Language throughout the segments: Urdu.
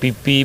PP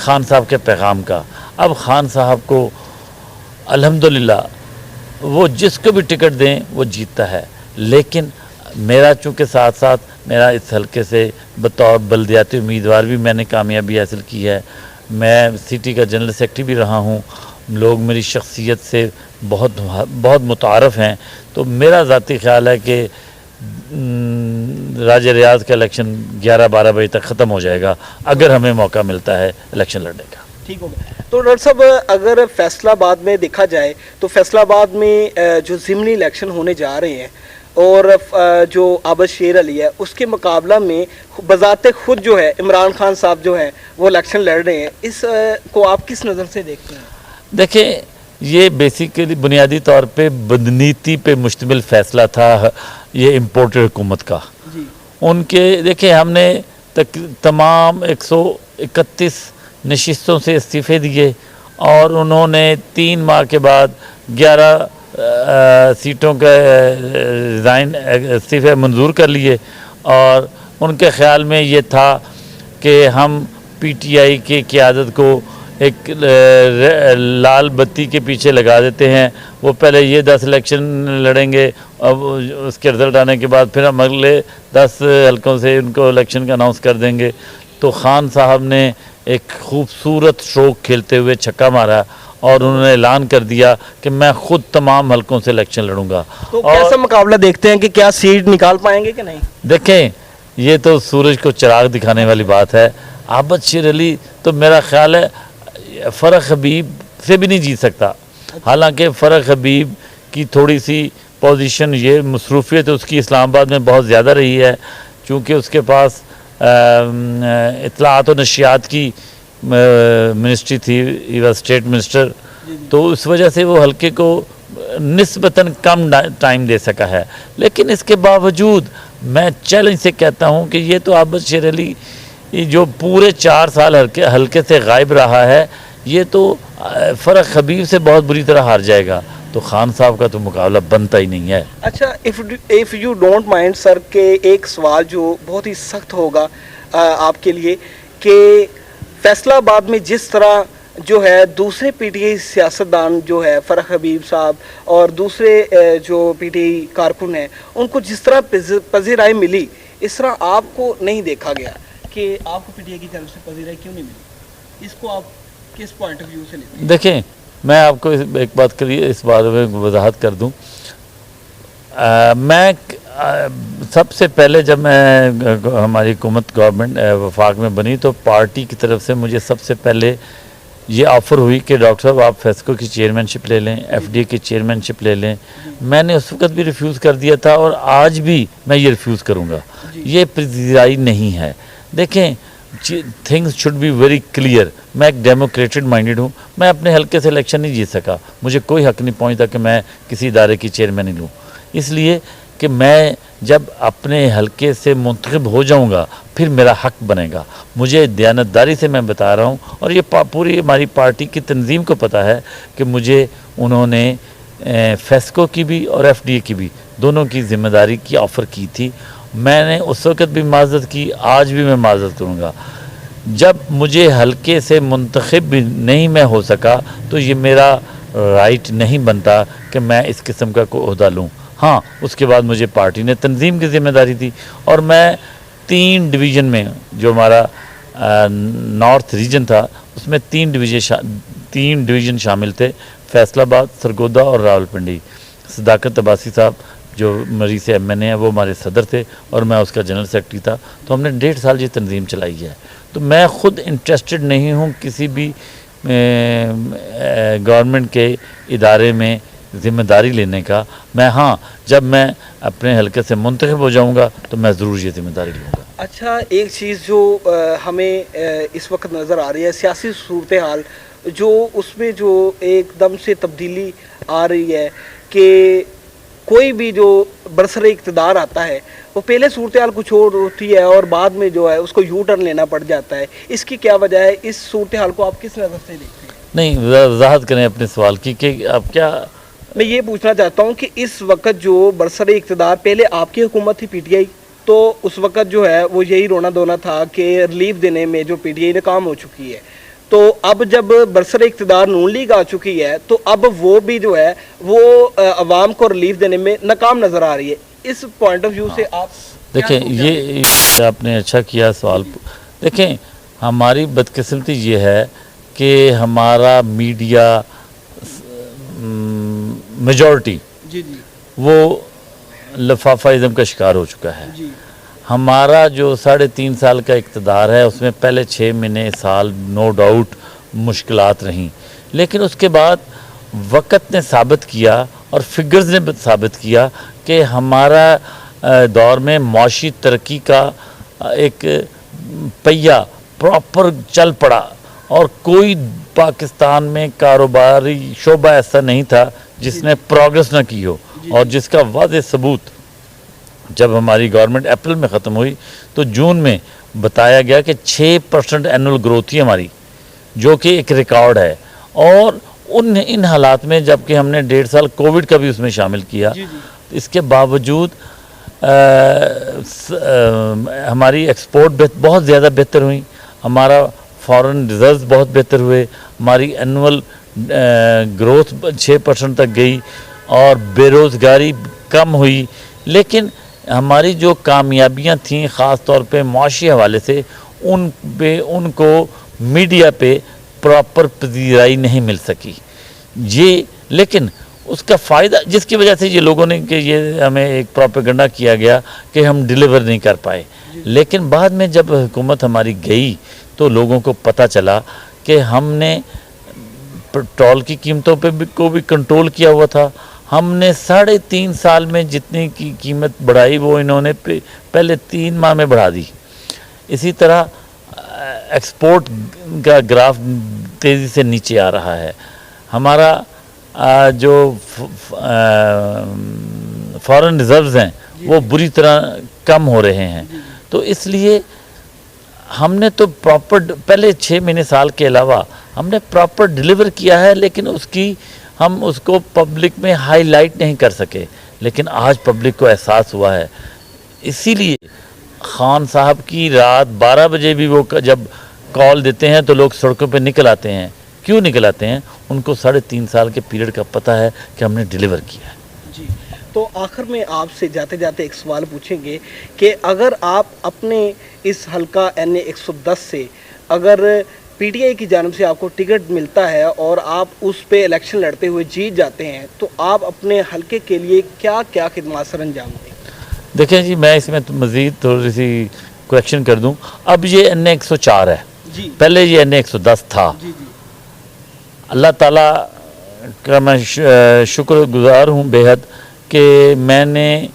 خان صاحب کے پیغام کا. اب خان صاحب کو الحمدللہ وہ جس کو بھی ٹکٹ دیں وہ جیتتا ہے، لیکن میرا چونکہ ساتھ ساتھ میرا اس حلقے سے بطور بلدیاتی امیدوار بھی میں نے کامیابی حاصل کی ہے. میں سٹی کا جنرل سیکرٹری بھی رہا ہوں. لوگ میری شخصیت سے بہت متعارف ہیں. تو میرا ذاتی خیال ہے کہ راج ریاض کا الیکشن 11-12 بجے تک ختم ہو جائے گا اگر ہمیں موقع ملتا ہے الیکشن لڑنے کا. ٹھیک ہو گیا. تو ڈاکٹر صاحب اگر فیصل آباد میں دیکھا جائے تو فیصل آباد میں جو ضمنی الیکشن ہونے جا رہے ہیں اور جو عابد شیر علی ہے اس کے مقابلہ میں بذات خود جو ہے عمران خان صاحب جو ہیں وہ الیکشن لڑ رہے ہیں، اس کو آپ کس نظر سے دیکھتے ہیں؟ دیکھیں یہ بیسیکلی بنیادی طور پہ بدنیتی پہ مشتمل فیصلہ تھا یہ امپورٹڈ حکومت کا. جی ان کے دیکھیں ہم نے تمام 131 نشستوں سے استعفے دیے اور انہوں نے 3 ماہ کے بعد 11 سیٹوں کے استعفے منظور کر لیے. اور ان کے خیال میں یہ تھا کہ ہم پی ٹی آئی کی قیادت کو ایک لال بتی کے پیچھے لگا دیتے ہیں. وہ پہلے یہ 10 الیکشن لڑیں گے، اب اس کے رزلٹ آنے کے بعد پھر ہم اگلے 10 حلقوں سے ان کو الیکشن کا اناؤنس کر دیں گے. تو خان صاحب نے ایک خوبصورت اسٹروک کھیلتے ہوئے چھکا مارا اور انہوں نے اعلان کر دیا کہ میں خود تمام حلقوں سے الیکشن لڑوں گا. تو کیسا مقابلہ دیکھتے ہیں کہ کیا سیٹ نکال پائیں گے کہ نہیں؟ دیکھیں یہ تو سورج کو چراغ دکھانے والی بات ہے. عابد شیر علی تو میرا خیال ہے فرق حبیب سے بھی نہیں جیت سکتا. حالانکہ فرق حبیب کی تھوڑی سی پوزیشن یہ مصروفیت اس کی اسلام آباد میں بہت زیادہ رہی ہے، چونکہ اس کے پاس اطلاعات و نشریات کی منسٹری تھی، ہی واز اسٹیٹ منسٹر. تو اس وجہ سے وہ حلقے کو نسبتاً کم ٹائم دے سکا ہے. لیکن اس کے باوجود میں چیلنج سے کہتا ہوں کہ یہ تو عابد شیر علی جو پورے 4 سال حلقے سے غائب رہا ہے یہ تو فرق حبیب سے بہت بری طرح ہار جائے گا. تو خان صاحب کا تو مقابلہ بنتا ہی نہیں ہے. اچھا if you don't mind سر کہ ایک سوال جو بہت ہی سخت ہوگا آپ کے لیے کہ فیصل آباد میں جس طرح جو ہے دوسرے پی ٹی آئی سیاستدان جو ہے فرق حبیب صاحب اور دوسرے جو پی ٹی آئی کارکن ہیں ان کو جس طرح پذیرائی ملی اس طرح آپ کو نہیں دیکھا گیا کہ آپ کو پی ٹی آئی کی طرف سے پذیرائی کیوں نہیں ملی؟ اس کو آپ کس پوائنٹ آف ویو سے لیتے ہیں؟ دیکھیں میں آپ کو ایک بات کریے اس بارے میں وضاحت کر دوں. میں سب سے پہلے جب میں ہماری حکومت گورنمنٹ وفاق میں بنی تو پارٹی کی طرف سے مجھے سب سے پہلے یہ آفر ہوئی کہ ڈاکٹر صاحب آپ فیسکو کی چیئرمین شپ لے لیں، ایف ڈی اے کی چیئرمین شپ لے لیں. میں نے اس وقت بھی ریفیوز کر دیا تھا اور آج بھی میں یہ ریفیوز کروں گا. یہ پذیرائی نہیں ہے. دیکھیں things should be very clear. میں ایک ڈیموکریٹڈ مائنڈیڈ ہوں. میں اپنے حلقے سے الیکشن نہیں جیت سکا، مجھے کوئی حق نہیں پہنچتا کہ میں کسی ادارے کی چیئرمین ہی لوں، اس لیے کہ میں جب اپنے حلقے سے منتخب ہو جاؤں گا پھر میرا حق بنے گا. مجھے دیانتداری سے میں بتا رہا ہوں اور یہ پوری ہماری پارٹی کی تنظیم کو پتہ ہے کہ مجھے انہوں نے فیسکو کی بھی اور ایف ڈی اے کی بھی دونوں کی ذمہ داری کی آفر کی تھی. میں نے اس وقت بھی معذرت کی، آج بھی میں معذرت کروں گا. جب مجھے حلقے سے منتخب بھی نہیں میں ہو سکا تو یہ میرا رائٹ نہیں بنتا کہ میں اس قسم کا کوئی عہدہ لوں. ہاں اس کے بعد مجھے پارٹی نے تنظیم کی ذمہ داری دی اور میں 3 ڈویژن میں جو ہمارا نارتھ ریجن تھا اس میں 3 ڈویژن شامل تھے، فیصل آباد، سرگودا اور راولپنڈی. صداقت عباسی صاحب جو مری سے ایم این اے ہیں وہ ہمارے صدر تھے اور میں اس کا جنرل سیکرٹری تھا. تو ہم نے 1.5 سال یہ تنظیم چلائی ہے. تو میں خود انٹرسٹڈ نہیں ہوں کسی بھی گورنمنٹ کے ادارے میں ذمہ داری لینے کا. میں ہاں جب میں اپنے حلقے سے منتخب ہو جاؤں گا تو میں ضرور یہ ذمہ داری لوں گا. اچھا ایک چیز جو ہمیں اس وقت نظر آ رہی ہے سیاسی صورتحال جو اس میں جو ایک دم سے تبدیلی آ رہی ہے کہ کوئی بھی جو برسر اقتدار آتا ہے وہ پہلے صورتحال کچھ اور ہوتی ہے اور بعد میں جو ہے اس کو یو ٹرن لینا پڑ جاتا ہے. اس کی کیا وجہ ہے؟ اس صورتحال کو آپ کس نظر سے دیکھتے ہیں؟ نہیں وضاحت کریں اپنے سوال کی کہ آپ کیا. میں یہ پوچھنا چاہتا ہوں کہ اس وقت جو برسر اقتدار پہلے آپ کی حکومت تھی پی ٹی آئی تو اس وقت جو ہے وہ یہی رونا دھونا تھا کہ ریلیف دینے میں جو پی ٹی آئی ناکام ہو چکی ہے. تو اب جب برسر اقتدار نون لیگ آ چکی ہے تو اب وہ بھی جو ہے وہ عوام کو ریلیف دینے میں ناکام نظر آ رہی ہے. اس پوائنٹ آف ویو سے آپ دیکھیں یہ آپ نے اچھا کیا سوال. دیکھیں ہماری بدقسمتی یہ ہے کہ ہمارا میڈیا میجورٹی وہ لفافہ ازم کا شکار ہو چکا ہے. ہمارا جو 3.5 سال کا اقتدار ہے اس میں پہلے 6 مہینے سال نو ڈاؤٹ مشکلات رہیں، لیکن اس کے بعد وقت نے ثابت کیا اور فگرز نے ثابت کیا کہ ہمارا دور میں معاشی ترقی کا ایک پہیہ پراپر چل پڑا اور کوئی پاکستان میں کاروباری شعبہ ایسا نہیں تھا جس نے پروگرس نہ کی ہو. اور جس کا واضح ثبوت جب ہماری گورنمنٹ اپریل میں ختم ہوئی تو جون میں بتایا گیا کہ 6% اینول گروتھ تھی ہماری، جو کہ ایک ریکارڈ ہے. اور ان حالات میں جب کہ ہم نے 1.5 سال کووڈ کا بھی اس میں شامل کیا، اس کے باوجود ہماری ایکسپورٹ بہت زیادہ بہتر ہوئی، ہمارا فارن ریزروز بہت بہتر ہوئے، ہماری اینول گروتھ 6% تک گئی اور بے روزگاری کم ہوئی. لیکن ہماری جو کامیابیاں تھیں خاص طور پہ معاشی حوالے سے ان کو میڈیا پہ پراپر پذیرائی نہیں مل سکی. لیکن اس کا فائدہ جس کی وجہ سے یہ لوگوں نے کہ یہ ہمیں ایک پروپیگنڈا کیا گیا کہ ہم ڈیلیور نہیں کر پائے. لیکن بعد میں جب حکومت ہماری گئی تو لوگوں کو پتہ چلا کہ ہم نے پٹرول کی قیمتوں پہ کو بھی کنٹرول کیا ہوا تھا. ہم نے 3.5 سال میں جتنی کی قیمت بڑھائی وہ انہوں نے پہلے 3 ماہ میں بڑھا دی. اسی طرح ایکسپورٹ کا گراف تیزی سے نیچے آ رہا ہے. ہمارا جو فارن ریزروز ہیں وہ بری طرح کم ہو رہے ہیں. تو اس لیے ہم نے تو پراپر پہلے 6 مہینے سال کے علاوہ ہم نے پراپر ڈیلیور کیا ہے، لیکن ہم اس کو پبلک میں ہائی لائٹ نہیں کر سکے. لیکن آج پبلک کو احساس ہوا ہے. اسی لیے خان صاحب کی رات 12 بجے بھی وہ جب کال دیتے ہیں تو لوگ سڑکوں پہ نکل آتے ہیں. کیوں نکل آتے ہیں؟ ان کو 3.5 سال کے پیریڈ کا پتہ ہے کہ ہم نے ڈیلیور کیا ہے. جی تو آخر میں آپ سے جاتے جاتے ایک سوال پوچھیں گے کہ اگر آپ اپنے اس حلقہ NA 110 سے اگر PTI کی جانب سے آپ کو ٹکٹ ملتا ہے اور آپ اس پہ الیکشن لڑتے ہوئے جیت جاتے ہیں تو آپ اپنے حلقے کے لیے کیا کیا خدمات سر انجام دیں؟ دیکھیں جی میں اس میں مزید تھوڑی سی کوریکشن کر دوں. اب یہ NA 104 ہے، پہلے یہ NA 110 تھا. اللہ تعالیٰ کا میں شکر گزار ہوں بے حد کہ میں نے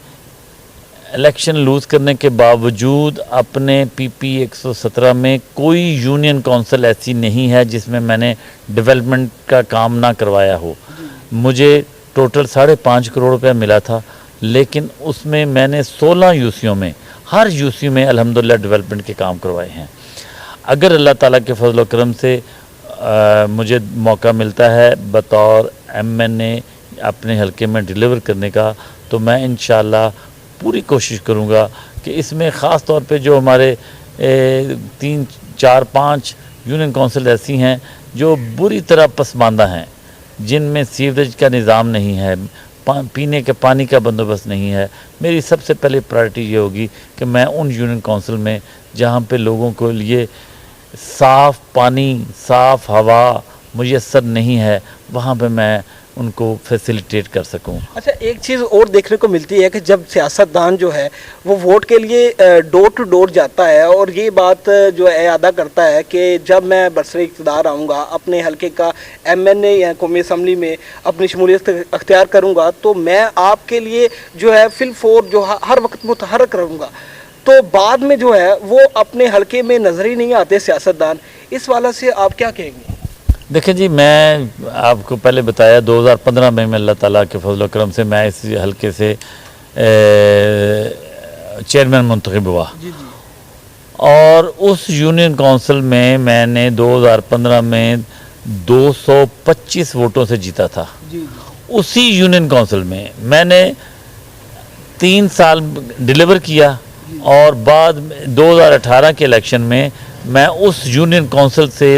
الیکشن لوز کرنے کے باوجود اپنے PP 117 میں کوئی یونین کونسل ایسی نہیں ہے جس میں میں نے ڈیولپمنٹ کا کام نہ کروایا ہو. مجھے ٹوٹل 5.5 کروڑ روپے ملا تھا، لیکن اس میں میں نے 16 UCوں میں ہر UC میں الحمدللہ ڈیولپمنٹ کے کام کروائے ہیں. اگر اللہ تعالیٰ کے فضل و کرم سے مجھے موقع ملتا ہے بطور MNA اپنے حلقے میں ڈیلیور کرنے کا تو میں انشاءاللہ پوری کوشش کروں گا کہ اس میں خاص طور پہ جو ہمارے 3, 4, 5 یونین کونسل ایسی ہیں جو بری طرح پسماندہ ہیں، جن میں سیوریج کا نظام نہیں ہے، پینے کے پانی کا بندوبست نہیں ہے. میری سب سے پہلے پرائرٹی یہ ہوگی کہ میں ان یونین کونسل میں جہاں پہ لوگوں کو لیے صاف پانی صاف ہوا میسر نہیں ہے وہاں پہ میں ان کو فیسیلیٹیٹ کر سکوں. اچھا ایک چیز اور دیکھنے کو ملتی ہے کہ جب سیاستدان جو ہے وہ ووٹ کے لیے ڈور ٹو ڈور جاتا ہے اور یہ بات جو ہے ادا کرتا ہے کہ جب میں برسر اقتدار آؤں گا اپنے حلقے کا MNA یا قومی اسمبلی میں اپنی شمولیت اختیار کروں گا تو میں آپ کے لیے جو ہے فل فور جو ہر وقت متحرک رہوں گا، تو بعد میں جو ہے وہ اپنے حلقے میں نظر ہی نہیں آتے سیاستدان. اس والا سے آپ کیا کہیں گے؟ دیکھیں جی میں آپ کو پہلے بتایا 2015 میں اللہ تعالیٰ کے فضل و کرم سے میں اس حلقے سے چیئرمین منتخب ہوا اور اس یونین کونسل میں نے 2015 میں 225 ووٹوں سے جیتا تھا. اسی یونین کونسل میں نے 3 سال ڈیلیور کیا اور بعد 2018 کے الیکشن میں اس یونین کونسل سے